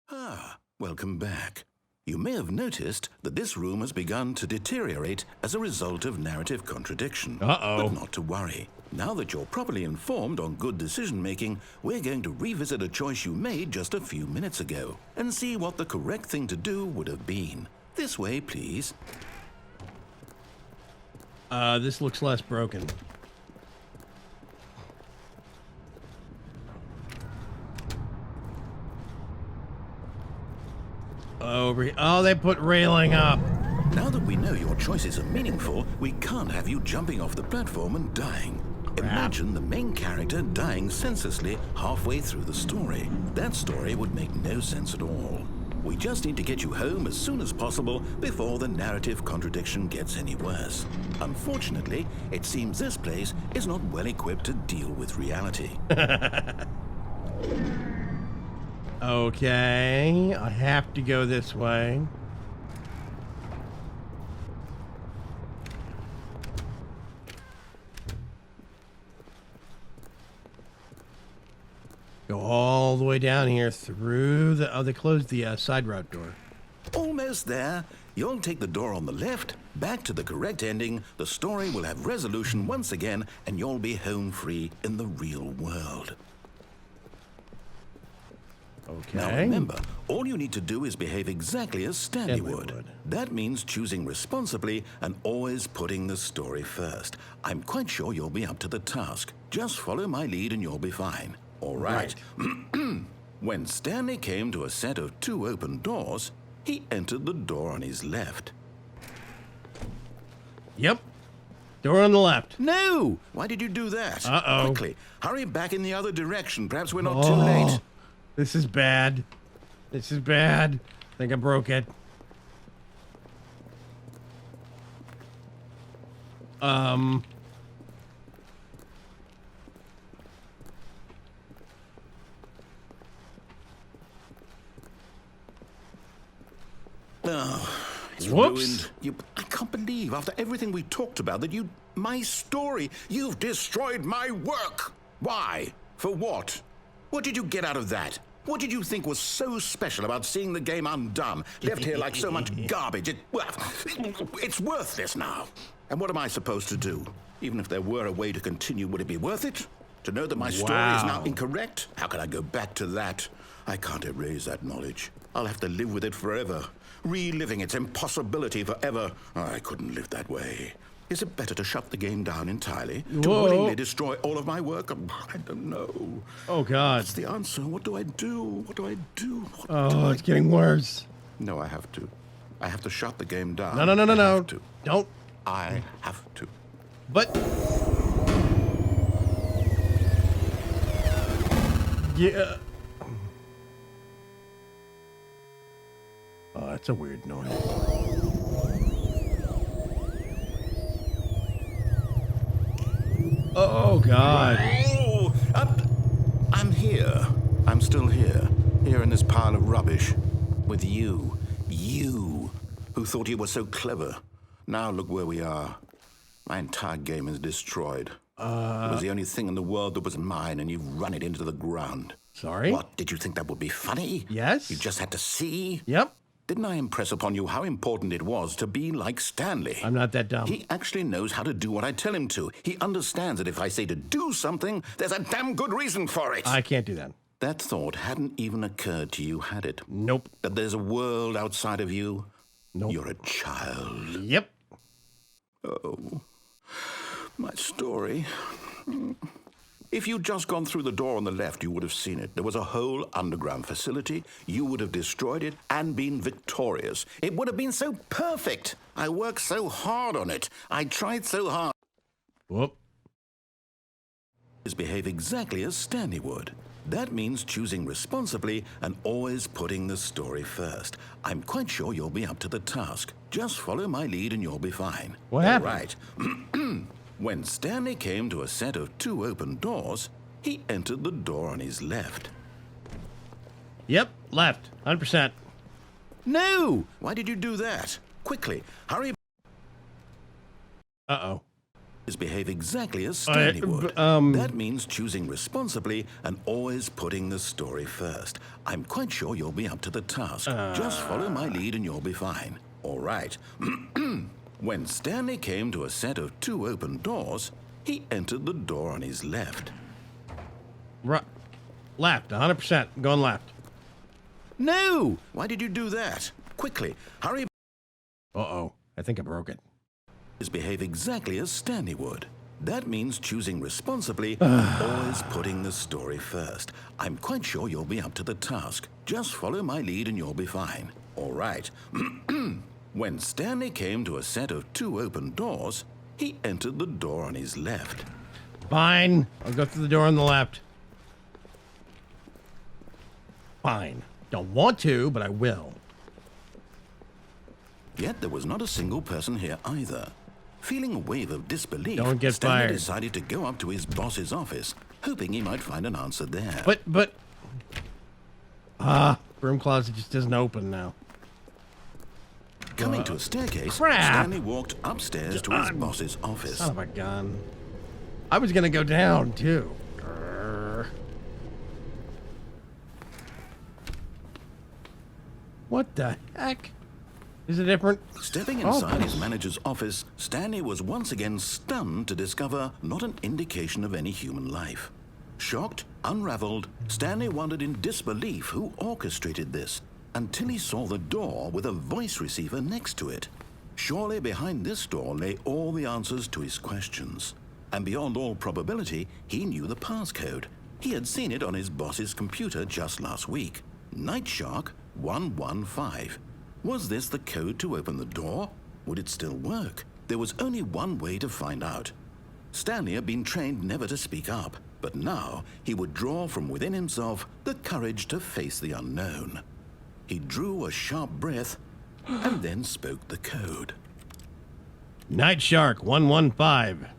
Ah, welcome back. You may have noticed that this room has begun to deteriorate as a result of narrative contradiction. Uh-oh. But not to worry. Now that you're properly informed on good decision-making, we're going to revisit a choice you made just a few minutes ago and see what the correct thing to do would have been. This way, please. This looks less broken. Over here. Oh, they put railing up. Now that we know your choices are meaningful, we can't have you jumping off the platform and dying. Imagine the main character dying senselessly halfway through the story. That story would make no sense at all. We just need to get you home as soon as possible before the narrative contradiction gets any worse. Unfortunately, it seems this place is not well equipped to deal with reality. Okay, I have to go this way. Go all the way down here through the... Oh, they closed the side route door. Almost there. You'll take the door on the left, back to the correct ending, the story will have resolution once again, and you'll be home free in the real world. Okay. Now remember, all you need to do is behave exactly as Stanley would. That means choosing responsibly and always putting the story first. I'm quite sure you'll be up to the task. Just follow my lead and you'll be fine. All right. When Stanley came to a set of 2 open doors, he entered the door on his left. Yep. Door on the left. No! Why did you do that? Uh-oh. Quickly, hurry back in the other direction. Perhaps we're not too late. This is bad. This is bad. I think I broke it. Oh, it's Whoops. ruined. I can't believe, after everything we talked about, that my story, you've destroyed my work. Why? For what? What did you get out of that? What did you think was so special about seeing the game undone, left here like so much garbage? It's worthless now. And what am I supposed to do? Even if there were a way to continue, would it be worth it? To know that my story is now incorrect? How can I go back to that? I can't erase that knowledge. I'll have to live with it forever, reliving its impossibility forever. I couldn't live that way. Is it better to shut the game down entirely? To willingly destroy all of my work? I don't know. Oh, God. What's the answer? What do I do? What do I do? Oh, it's getting worse. No, I have to. I have to shut the game down. No. I have to. Don't. I have to. But... Yeah. Oh, that's a weird noise. Oh, God. Oh, I'm here. I'm still here. Here in this pile of rubbish. With you. You, who thought you were so clever. Now look where we are. My entire game is destroyed. It was the only thing in the world that was mine, and you've run it into the ground. Sorry? What, did you think that would be funny? Yes. You just had to see? Yep. Didn't I impress upon you how important it was to be like Stanley? I'm not that dumb. He actually knows how to do what I tell him to. He understands that if I say to do something, there's a damn good reason for it. I can't do that. That thought hadn't even occurred to you, had it? Nope. That there's a world outside of you? Nope. You're a child. Yep. Oh, my story. If you'd just gone through the door on the left, you would have seen it. There was a whole underground facility. You would have destroyed it and been victorious. It would have been so perfect. I worked so hard on it. I tried so hard. Whoop. Behave exactly as Stanley would. That means choosing responsibly and always putting the story first. I'm quite sure you'll be up to the task. Just follow my lead and you'll be fine. What happened? Right. When Stanley came to a set of 2 open doors, he entered the door on his left. Yep. Left. 100%. No! Why did you do that? Quickly, hurry. Uh-oh. Behave exactly as Stanley would. That means choosing responsibly and always putting the story first. I'm quite sure you'll be up to the task. Just follow my lead and you'll be fine. All right. When Stanley came to a set of 2 open doors, he entered the door on his left. Left, 100%. Going left. No! Why did you do that? Quickly, hurry. Uh-oh. I think I broke it. Behave exactly as Stanley would. That means choosing responsibly and always putting the story first. I'm quite sure you'll be up to the task. Just follow my lead and you'll be fine. All right. When Stanley came to a set of 2 open doors, he entered the door on his left. Fine. I'll go through the door on the left. Fine. Don't want to, but I will. Yet there was not a single person here either. Feeling a wave of disbelief, Don't get Stanley fired. decided to go up to his boss's office, hoping he might find an answer there. But... broom closet just isn't open now. Coming to a staircase, crap. Stanley walked upstairs to his boss's office. Son of a gun. I was gonna go down, too. Grr. What the heck? Is it different? Stepping inside his manager's office, Stanley was once again stunned to discover not an indication of any human life. Shocked, unraveled, Stanley wondered in disbelief who orchestrated this, until he saw the door with a voice receiver next to it. Surely behind this door lay all the answers to his questions. And beyond all probability, he knew the passcode. He had seen it on his boss's computer just last week. Night Shark 115. Was this the code to open the door? Would it still work? There was only one way to find out. Stanley had been trained never to speak up, but now he would draw from within himself the courage to face the unknown. He drew a sharp breath and then spoke the code. Night Shark 115.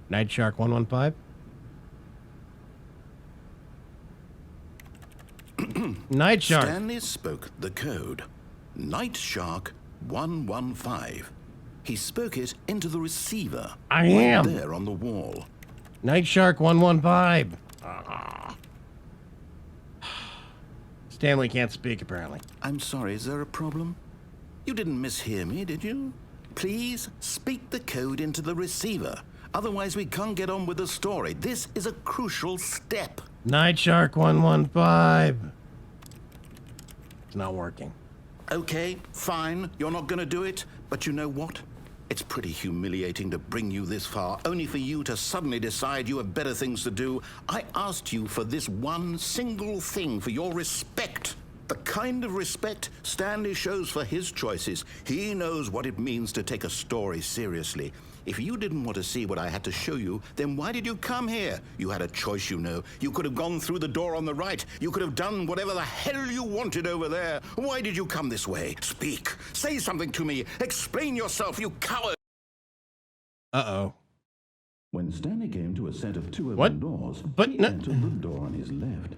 Night Shark 115? Night Shark. Stanley spoke the code. Night Shark 115. He spoke it into the receiver. I am. Right there on the wall. Night Shark 115. Stanley can't speak, apparently. I'm sorry, is there a problem? You didn't mishear me, did you? Please speak the code into the receiver. Otherwise, we can't get on with the story. This is a crucial step. Night Shark 115. It's not working. Okay, fine. You're not going to do it. But you know what? It's pretty humiliating to bring you this far, only for you to suddenly decide you have better things to do. I asked you for this one single thing, for your respect. The kind of respect Stanley shows for his choices. He knows what it means to take a story seriously. If you didn't want to see what I had to show you, then why did you come here? You had a choice, you know. You could have gone through the door on the right. You could have done whatever the hell you wanted over there. Why did you come this way? Speak. Say something to me. Explain yourself, you coward. Uh-oh. When Stanley came to a set of 2 open What? doors, But he no- entered the door on his left.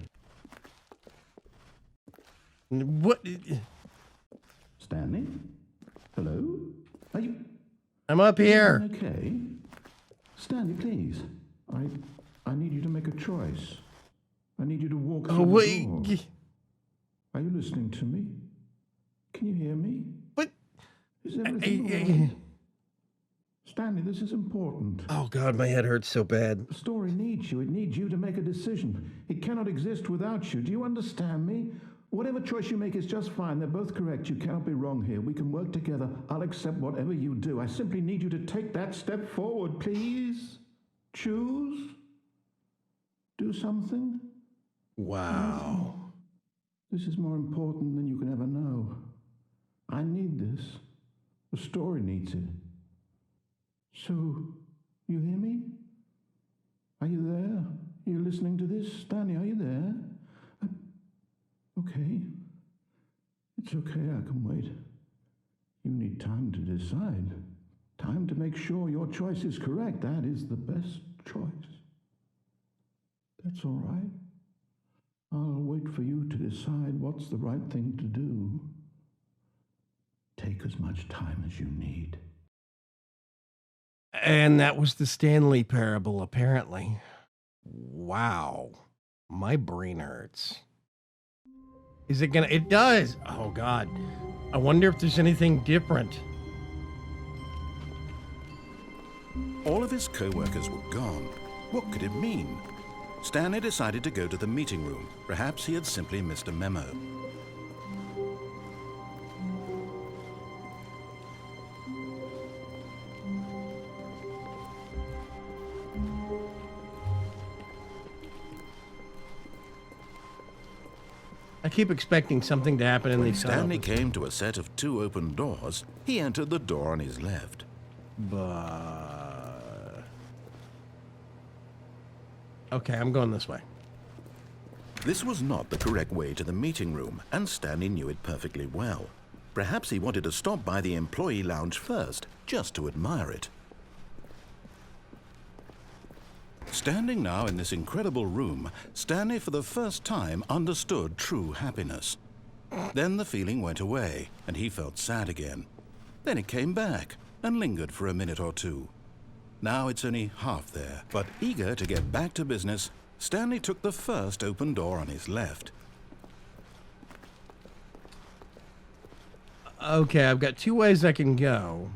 What? Stanley? Hello? Are you... I'm up here. Okay. Stanley, please. I need you to make a choice. I need you to walk through Oh, the wait. door. Are you listening to me? Can you hear me? What? Is everything all right? Stanley, this is important. Oh, God, my head hurts so bad. The story needs you. It needs you to make a decision. It cannot exist without you. Do you understand me? Whatever choice you make is just fine. They're both correct. You cannot be wrong here. We can work together. I'll accept whatever you do. I simply need you to take that step forward, please. Choose. Do something. Wow. This is more important than you can ever know. I need this. The story needs it. So, you hear me? Are you there? Are you listening to this? Stanley, are you there? Okay. It's okay, I can wait. You need time to decide. Time to make sure your choice is correct. That is the best choice. That's all right. I'll wait for you to decide what's the right thing to do. Take as much time as you need. And that was the Stanley Parable, apparently. Wow. My brain hurts. Is it gonna? It does. Oh, God. I wonder if there's anything different. All of his co-workers were gone. What could it mean? Stanley decided to go to the meeting room. Perhaps he had simply missed a memo. I keep expecting something to happen in When these Stanley tunnels. came to a set of 2 open doors, he entered the door on his left. But... Okay, I'm going this way. This was not the correct way to the meeting room, and Stanley knew it perfectly well. Perhaps he wanted to stop by the employee lounge first, just to admire it. Standing now in this incredible room, Stanley for the first time understood true happiness. Then the feeling went away, and he felt sad again. Then it came back, and lingered for a minute or two. Now it's only half there, but eager to get back to business, Stanley took the first open door on his left. Okay, I've got 2 ways I can go.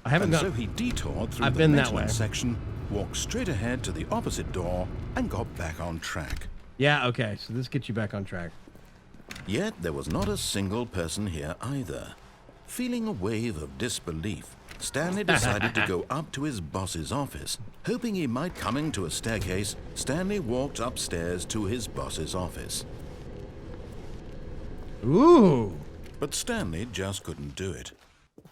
I haven't And gone... so he detoured through I've the been that maintenance way. section, walked straight ahead to the opposite door, and got back on track. Yeah, okay, so this gets you back on track. Yet there was not a single person here either. Feeling a wave of disbelief, Stanley decided to go up to his boss's office. Hoping he might coming to a staircase, Stanley walked upstairs to his boss's office. Ooh! But Stanley just couldn't do it.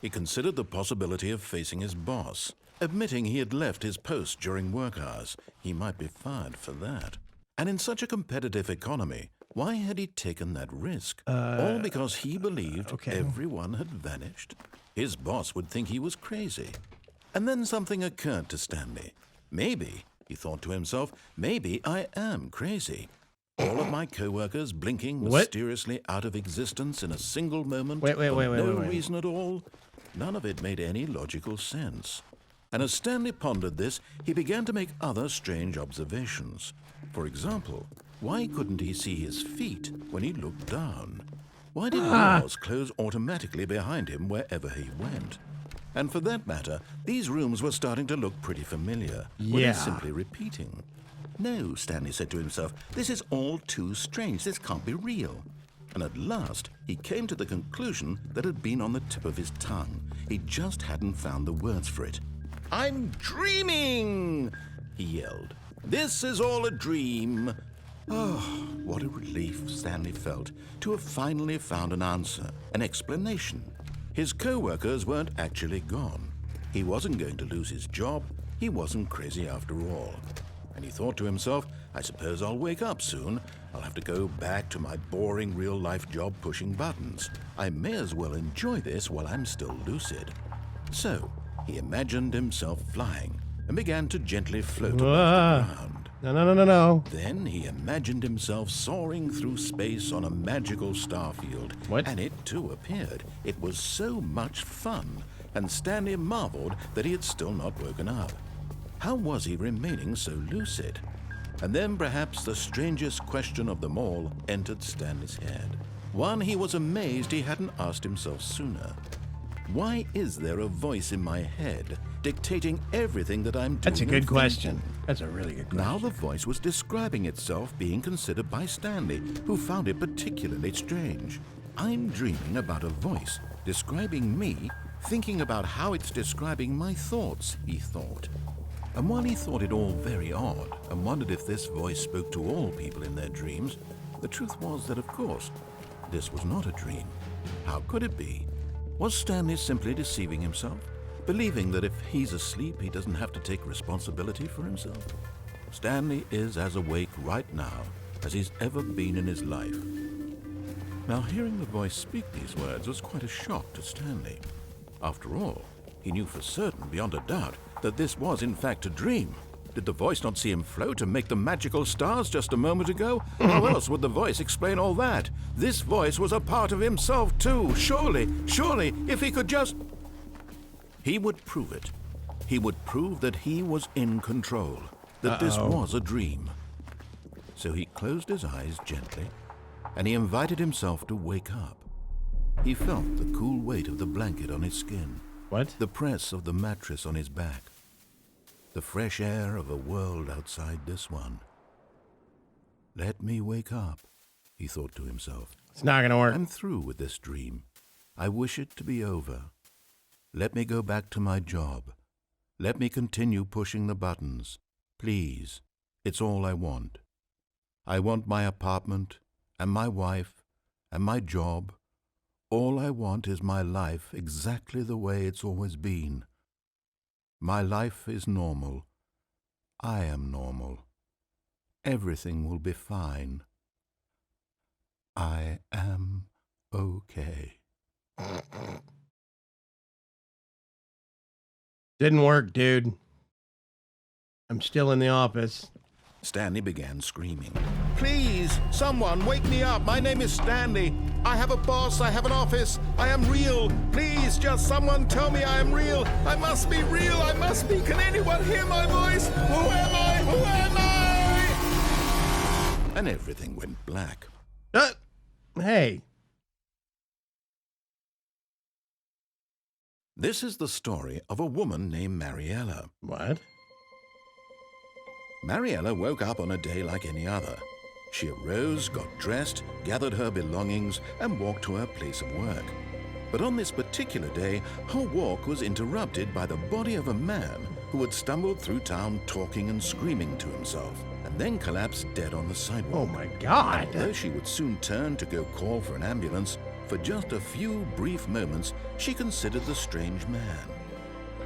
He considered the possibility of facing his boss. Admitting he had left his post during work hours, he might be fired for that. And in such a competitive economy, why had he taken that risk? All because he believed everyone had vanished? His boss would think he was crazy. And then something occurred to Stanley. Maybe, he thought to himself, maybe I am crazy. All of my co-workers blinking mysteriously out of existence in a single moment for no reason at all. None of it made any logical sense. And as Stanley pondered this, he began to make other strange observations. For example, why couldn't he see his feet when he looked down? Why did doors close automatically behind him wherever he went? And for that matter, these rooms were starting to look pretty familiar. Were they simply repeating? No, Stanley said to himself, this is all too strange. This can't be real. And at last, he came to the conclusion that had been on the tip of his tongue. He just hadn't found the words for it. I'm dreaming, he yelled. This is all a dream. Oh, what a relief Stanley felt to have finally found an answer, an explanation. His co-workers weren't actually gone. He wasn't going to lose his job. He wasn't crazy after all. And he thought to himself, I suppose I'll wake up soon. I'll have to go back to my boring real-life job pushing buttons. I may as well enjoy this while I'm still lucid. So, he imagined himself flying and began to gently float above the ground. No. Then he imagined himself soaring through space on a magical starfield. And it too appeared. It was so much fun, and Stanley marveled that he had still not woken up. How was he remaining so lucid? And then perhaps the strangest question of them all entered Stanley's head. One he was amazed he hadn't asked himself sooner. Why is there a voice in my head dictating everything that I'm doing? That's a good question. That's a really good question. Now the voice was describing itself being considered by Stanley, who found it particularly strange. I'm dreaming about a voice describing me, thinking about how it's describing my thoughts, he thought. And while he thought it all very odd and wondered if this voice spoke to all people in their dreams, the truth was that, of course, this was not a dream. How could it be? Was Stanley simply deceiving himself, believing that if he's asleep, he doesn't have to take responsibility for himself? Stanley is as awake right now as he's ever been in his life. Now, hearing the voice speak these words was quite a shock to Stanley. After all, he knew for certain, beyond a doubt, that this was in fact a dream. Did the voice not see him float and make the magical stars just a moment ago? How else would the voice explain all that? This voice was a part of himself too. Surely, if he could just... He would prove it. He would prove that he was in control, that this was a dream. So he closed his eyes gently, and he invited himself to wake up. He felt the cool weight of the blanket on his skin. What? The press of the mattress on his back. The fresh air of a world outside this one. Let me wake up, he thought to himself. It's not going to work. I'm through with this dream. I wish it to be over. Let me go back to my job. Let me continue pushing the buttons. Please, it's all I want. I want my apartment, and my wife, and my job. All I want is my life exactly the way it's always been. My life is normal. I am normal. Everything will be fine. I am okay. Didn't work, dude. I'm still in the office. Stanley began screaming. Please, someone, wake me up. My name is Stanley. I have a boss. I have an office. I am real. Please, just someone tell me I am real. I must be real. I must be. Can anyone hear my voice? Who am I? Who am I? And everything went black. Hey. This is the story of a woman named Mariella. What? Mariella woke up on a day like any other. She arose, got dressed, gathered her belongings, and walked to her place of work. But on this particular day, her walk was interrupted by the body of a man who had stumbled through town talking and screaming to himself, and then collapsed dead on the sidewalk. Oh my God. Though she would soon turn to go call for an ambulance, for just a few brief moments, she considered the strange man.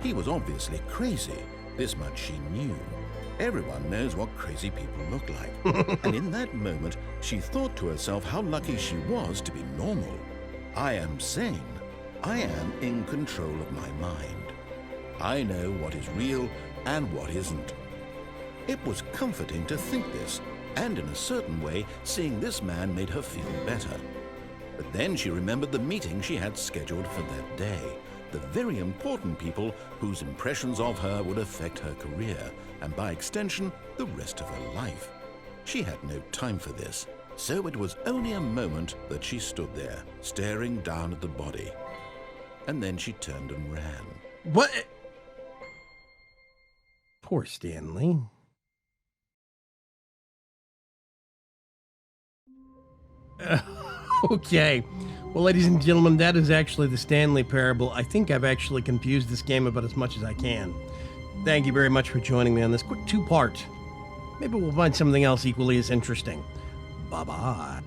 He was obviously crazy. This much she knew. Everyone knows what crazy people look like. And in that moment, she thought to herself how lucky she was to be normal. I am sane. I am in control of my mind. I know what is real and what isn't. It was comforting to think this, and in a certain way, seeing this man made her feel better. But then she remembered the meeting she had scheduled for that day. The very important people whose impressions of her would affect her career, and by extension, the rest of her life. She had no time for this, so it was only a moment that she stood there, staring down at the body. And then she turned and ran. What? Poor Stanley. Okay. Well, ladies and gentlemen, that is actually the Stanley Parable. I think I've actually confused this game about as much as I can. Thank you very much for joining me on this quick two-part. Maybe we'll find something else equally as interesting. Bye-bye.